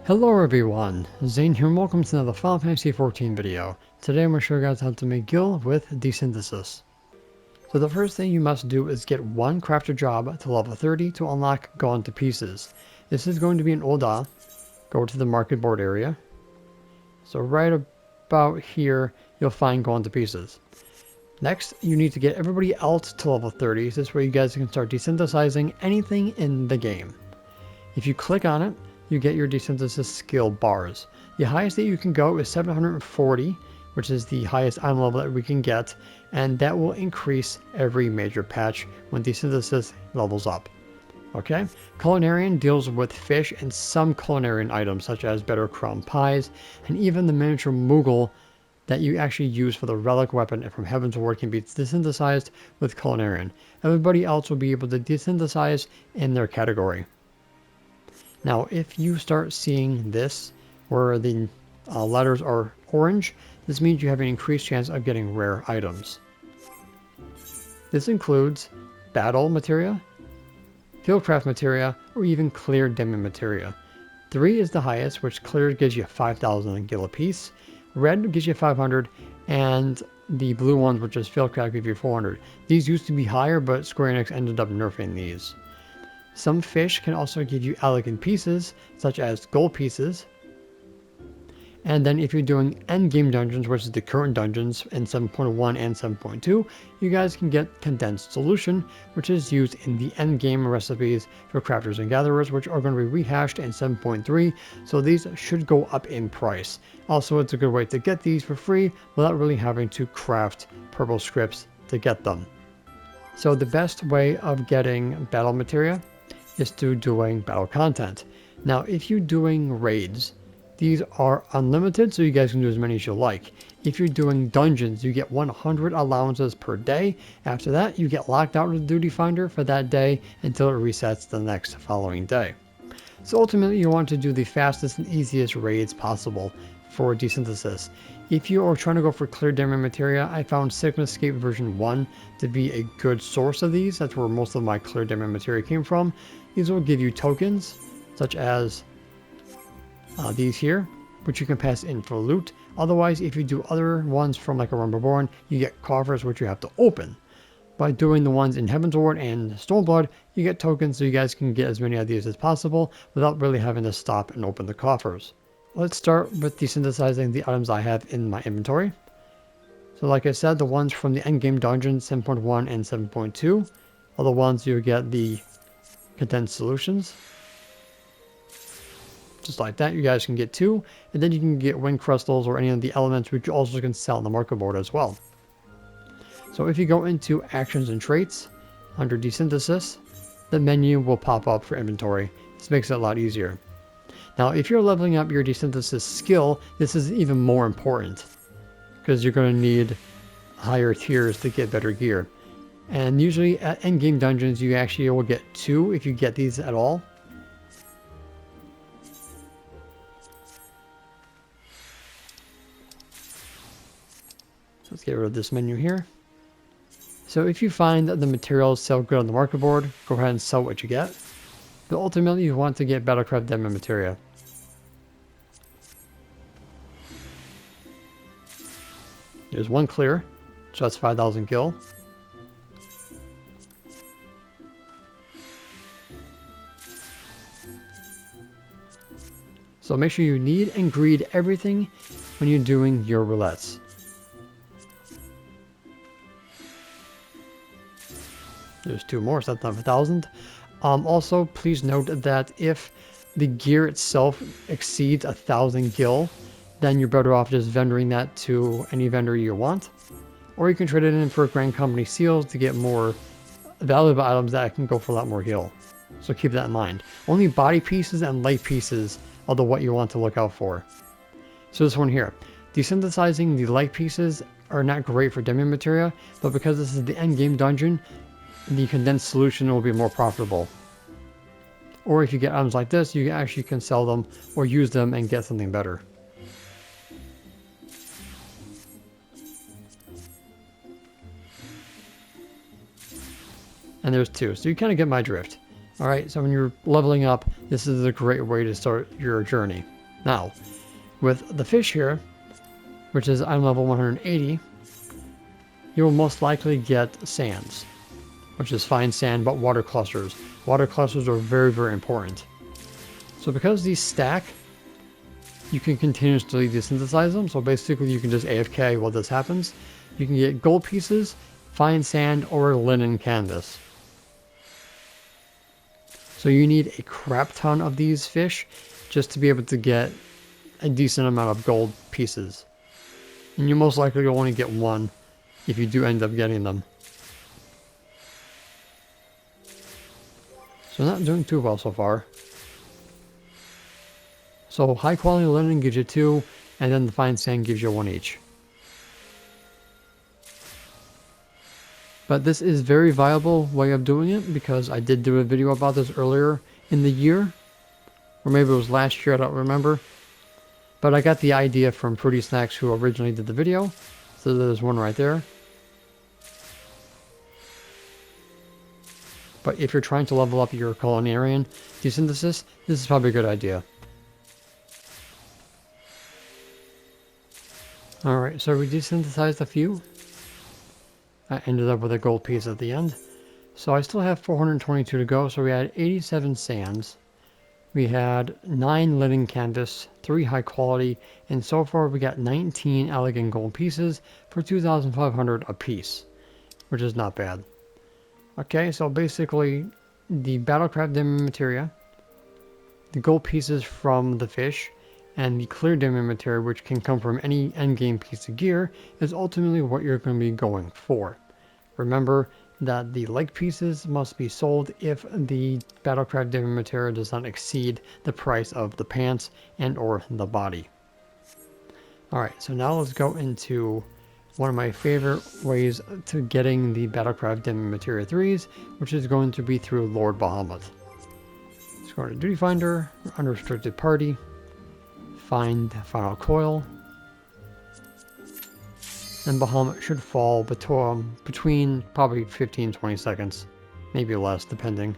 Hello everyone, Zane here and welcome to another Final Fantasy XIV video. Today I'm going to show you guys how to make gil with desynthesis. So the first thing you must do is get one crafter job to level 30 to unlock Gone to Pieces. This is going to be an uldah. Go to the market board area. So right about here you'll find Gone to Pieces. Next you need to get everybody else to level 30. This way you guys can start desynthesizing anything in the game. If you click on it, you get your desynthesis skill bars. The highest that you can go is 740, which is the highest item level that we can get, and that will increase every major patch when desynthesis levels up. Okay, Culinarian deals with fish and some culinarian items such as better crown pies, and even the miniature Moogle that you actually use for the relic weapon from Heaven's Ward can be desynthesized with Culinarian. Everybody else will be able to desynthesize in their category. Now, if you start seeing this, where the letters are orange, this means you have an increased chance of getting rare items. This includes battle materia, fieldcraft materia, or even clear demi materia. 3 is the highest, which clear gives you 5,000 gil apiece, red gives you 500, and the blue ones, which is fieldcraft, give you 400. These used to be higher, but Square Enix ended up nerfing these. Some fish can also give you allagan pieces, such as gold pieces. And then if you're doing endgame dungeons, which is the current dungeons in 7.1 and 7.2, you guys can get condensed solution, which is used in the endgame recipes for crafters and gatherers, which are going to be rehashed in 7.3, so these should go up in price. Also, it's a good way to get these for free without really having to craft purple scripts to get them. So the best way of getting battle materia is through doing battle content. Now, if you're doing raids, these are unlimited, so you guys can do as many as you like. If you're doing dungeons, you get 100 allowances per day. After that, you get locked out of the duty finder for that day until it resets the next following day. So ultimately, you want to do the fastest and easiest raids possible for desynthesis. If you are trying to go for clear demi materia, I found Sigmascape version 1 to be a good source of these. That's where most of my clear demi materia came from. These will give you tokens, such as these here, which you can pass in for loot. Otherwise, if you do other ones from like a Rumberborn, you get coffers which you have to open. By doing the ones in Heaven's Ward and Stormblood, you get tokens so you guys can get as many of these as possible without really having to stop and open the coffers. Let's start with desynthesizing the items I have in my inventory. So like I said, the ones from the endgame dungeons 7.1 and 7.2 are the ones you get the condensed solutions. Just like that, you guys can get 2, and then you can get wind crystals or any of the elements which you also can sell on the market board as well. So if you go into actions and traits under desynthesis, the menu will pop up for inventory. This makes it a lot easier. Now, if you're leveling up your desynthesis skill, this is even more important because you're going to need higher tiers to get better gear. And usually at endgame dungeons, you actually will get 2 if you get these at all. So let's get rid of this menu here. So if you find that the materials sell good on the market board, go ahead and sell what you get. But ultimately, you want to get battlecraft demi materia. There's 1 clear, so that's 5,000 gil. So make sure you need and greed everything when you're doing your roulettes. There's 2 more, so that's not 1,000. Also, please note that if the gear itself exceeds 1,000 gil, then you're better off just vendoring that to any vendor you want. Or you can trade it in for Grand Company seals to get more valuable items that can go for a lot more gil. So keep that in mind. Only body pieces and light pieces are what you want to look out for. So this one here. Desynthesizing the light pieces are not great for demi materia, but because this is the endgame dungeon, the condensed solution will be more profitable. Or if you get items like this, you actually can sell them or use them and get something better. And there's 2, so you kind of get my drift. Alright, so when you're leveling up, this is a great way to start your journey. Now, with the fish here, which is item level 180, you will most likely get sands, which is fine sand, but water clusters. Water clusters are very, very important. So because these stack, you can continuously desynthesize them. So basically you can just AFK while this happens. You can get gold pieces, fine sand, or linen canvas. So you need a crap ton of these fish just to be able to get a decent amount of gold pieces. And you most likely will only get one if you do end up getting them. So not doing too well so far. So high quality linen gives you 2, and then the fine sand gives you 1 each. But this is very viable way of doing it, because I did do a video about this earlier in the year. Or maybe it was last year, I don't remember. But I got the idea from Fruity Snacks, who originally did the video. So there's one right there. But if you're trying to level up your culinarian desynthesis, this is probably a good idea. Alright, so we desynthesized a few. I ended up with a gold piece at the end. So I still have 422 to go, so we had 87 sands. We had 9 linen canvas, 3 high quality, and so far we got 19 allagan gold pieces for 2,500 a piece, which is not bad. Okay, so basically the battlecraft demi materia, the gold pieces from the fish, and the clear demi materia, which can come from any endgame piece of gear, is ultimately what you're going to be going for. Remember that the leg pieces must be sold if the battlecraft demi materia does not exceed the price of the pants and or the body. Alright, so now let's go into one of my favorite ways to getting the battlecraft demi materia 3s, which is going to be through Lord Bahamut. Let's go to Duty Finder, Unrestricted Party, find Final Coil, and Bahamut should fall between probably 15-20 seconds, maybe less, depending.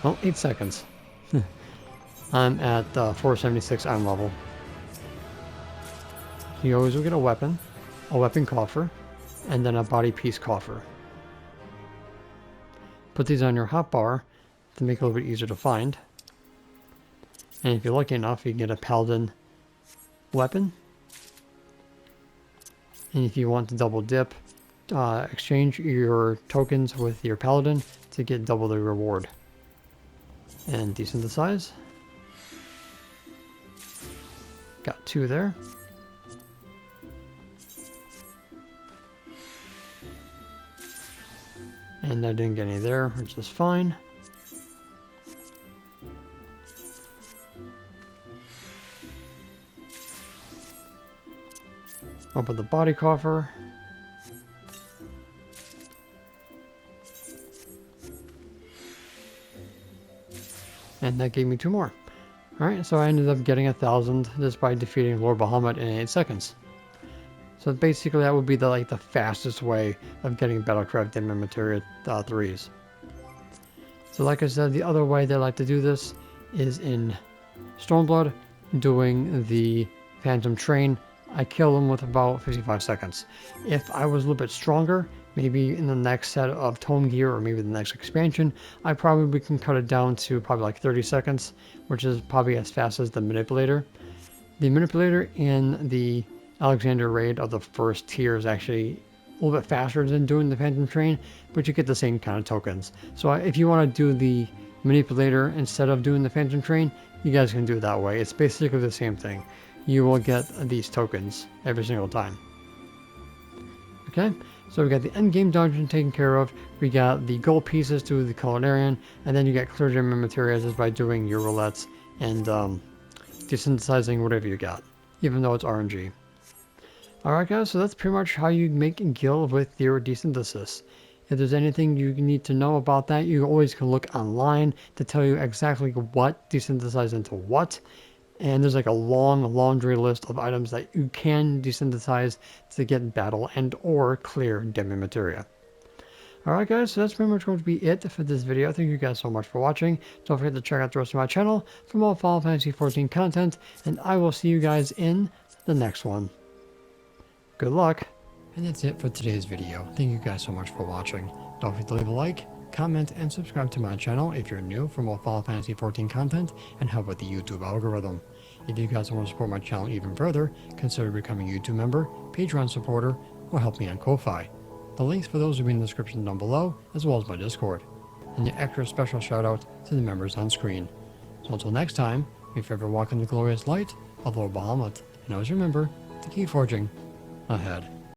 Oh, 8 seconds. I'm at 476 item level. You always will get a weapon coffer, and then a body piece coffer. Put these on your hotbar to make it a little bit easier to find. And if you're lucky enough, you can get a paladin weapon. And if you want to double dip, exchange your tokens with your paladin to get double the reward. And desynthesize. Got 2 there. And I didn't get any there, which is fine. Open the body coffer. And that gave me 2 more. Alright, so I ended up getting 1,000 just by defeating Lord Bahamut in 8 seconds. So basically that would be the fastest way of getting battlecraft demi materia 3s. So like I said, the other way they like to do this is in Stormblood, doing the Phantom Train. I kill them with about 55 seconds. If I was a little bit stronger, maybe in the next set of Tome Gear or maybe the next expansion, I probably can cut it down to probably like 30 seconds, which is probably as fast as the Manipulator. The Manipulator in the Alexander raid of the first tier is actually a little bit faster than doing the Phantom Train, but you get the same kind of tokens. So if you want to do the Manipulator instead of doing the Phantom Train, you guys can do it that way. It's basically the same thing. You will get these tokens every single time. Okay, so we got the endgame dungeon taken care of, we got the gold pieces to the culinarian, and then you get clear gem materials just by doing your roulettes and desynthesizing whatever you got, even though it's RNG. Alright guys, so that's pretty much how you make a guild with your desynthesis. If there's anything you need to know about that, you always can look online to tell you exactly what desynthesize into what. And there's like a long laundry list of items that you can desynthesize to get battle and or clear demi materia. Alright guys, so that's pretty much going to be it for this video. Thank you guys so much for watching. Don't forget to check out the rest of my channel for more Final Fantasy XIV content, and I will see you guys in the next one. Good luck! And that's it for today's video. Thank you guys so much for watching. Don't forget to leave a like, comment, and subscribe to my channel if you're new for more Final Fantasy XIV content and help with the YouTube algorithm. If you guys want to support my channel even further, consider becoming a YouTube member, Patreon supporter, or help me on Ko-Fi. The links for those will be in the description down below, as well as my Discord. And an extra special shout out to the members on screen. So until next time, may you forever walk in the glorious light of Lord Bahamut, and always remember to keep forging ahead.